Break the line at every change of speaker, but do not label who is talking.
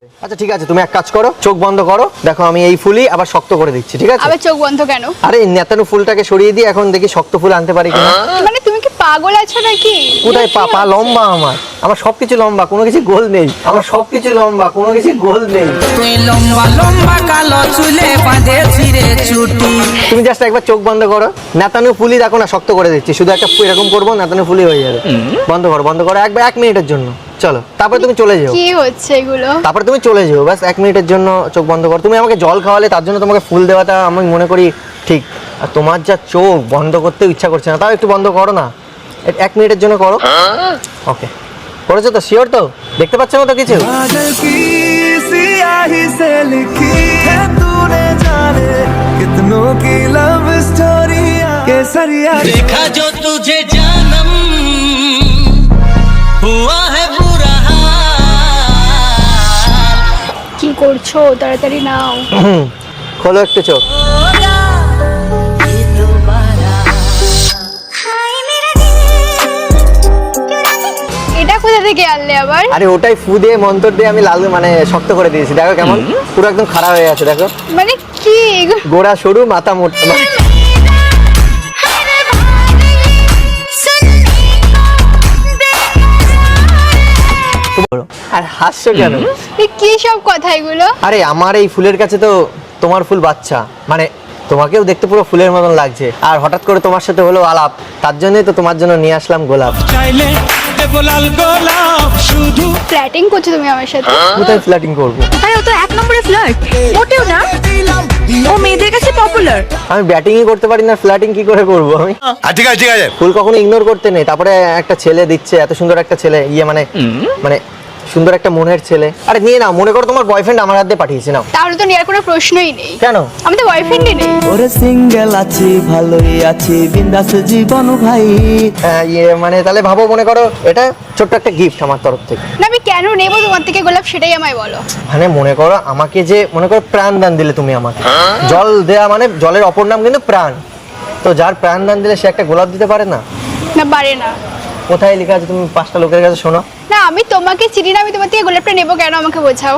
আচ্ছা ঠিক আছে, তুমি এক কাজ করো, চোখ বন্ধ করো, দেখো আমি এই ফুলই আবার শক্ত করে দিচ্ছি, ঠিক আছে?
আবার চোখ বন্ধ কেন?
আরে নেতানো ফুলটাকে সরিয়ে দিয়ে এখন দেখি শক্ত ফুল আনতে পারি কিনা।
মানে তুমি কি পাগল আছো নাকি?
কোথায় পা? পা লম্বা আমার সবকিছু লম্বা, কোনো কিছু গোল নেই। আমার সবকিছু লম্বা, কোনো কিছু গোল নেই।
তুই লম্বা লম্বা কালো চুলে বাঁধেছি রে ছুটি।
তুমি জাস্ট একবার চোখ বন্ধ করো, নেতানো ফুলই দেখো না শক্ত করে দিচ্ছি, শুধু একটা এরকম করবো, নেতানো ফুলই হয়ে যাবে। বন্ধ করো একবার 1 মিনিটের জন্য, চলো তারপরে তুমি চলে যাও।
কি হচ্ছে এগুলো?
তারপরে তুমি চলে যাও, ব্যাস 1 মিনিটের জন্য চোখ বন্ধ করো। তুমি আমাকে জল খাওয়ালে, তার জন্য তোমাকে ফুল দেওয়াটা আমি মনে করি ঠিক। আর তোমার যা চোখ বন্ধ করতেও ইচ্ছা করছে না, তাও একটু বন্ধ করো না, 1 মিনিটের জন্য করো। ওকে, করেছো তো? শিওর তো? দেখতে পাচ্ছ না তো কিছু?
देखा जो तुझे जानम हुआ है बुरा हाल।
কি করছো? তাড়াতাড়ি নাও।
খোলো একটু চোখ।
এটা কোথা থেকে আনলে আবার?
আরে ওটাই ফু দিয়ে মন্তর দিয়ে আমি লাল মানে শক্ত করে দিয়েছি, দেখো কেমন পুরো একদম খারাপ হয়ে গেছে, দেখো
মানে কি এগুলো?
গোড়া সরু, মাথা মোটা। আর হাসছো কেন?
এ কি সব কথা এগুলো?
আরে আমার এই ফুলের কাছে তো তোমার ফুল বাচ্চা, মানে তোমাকেও দেখতে পুরো ফুলের মতন লাগছে, আর হঠাৎ করে তোমার সাথে হলো আলাপ, তার জন্যই তো তোমার জন্য নিয়ে আসলাম গোলাপ।
চাইলে দেবো লাল গোলাপ শুধু।
ফ্ল্যাটিং করছো তুমি আমার সাথে?
কোথায় ফ্ল্যাটিং করবো?
আরে ও তো 1 নম্বরে ফ্লার্ট, মোটেও না। ও মেয়েদের কাছে পপুলার।
আমি ব্যাটিংই করতে পারি না, ফ্ল্যাটিং কি করে করবো আমি?
ঠিক আছে ঠিক আছে।
ফুল কখনো ইগনোর করতে নেই। তারপরে একটা ছেলে দিচ্ছে, এত সুন্দর একটা ছেলে, মানে মানে সুন্দর একটা মনের ছেলে, আরে নিয়ে নাও। মনে করো তোমার বয়ফ্রেন্ড আমার হাত দিয়ে পাঠিয়েছে, নাও।
তাহলে তো নেওয়ার কোনো প্রশ্নই নেই।
কেন?
আমি তো বয়ফ্রেন্ডই নেই।
ওরে সিঙ্গেল আছি, ভালোই আছি, বিন্দাস জীবন ভাই।
মানে তাহলে ভাবো, মনে করো এটা ছোট্ট একটা গিফট আমার তরফ থেকে।
না আমি কেন নেবো তোমার থেকে গোলাপ, সেটাই আমায় বলো।
মানে মনে করো আমাকে যে, মনে করো প্রাণ দান দিলে তুমি আমাকে, জল দেয়া মানে জলের অপর নাম কিন্তু প্রাণ, তো যার প্রাণ দান দিলে সে একটা গোলাপ দিতে পারে না?
না পারে না।
কোথায় লেখা আছে? তুমি 5টা লোকের কাছে শোনো।
না আমি তোমাকে চিনি না, আমি তোমার থেকে গোলাপটা নেবো কেন, আমাকে বোঝাও।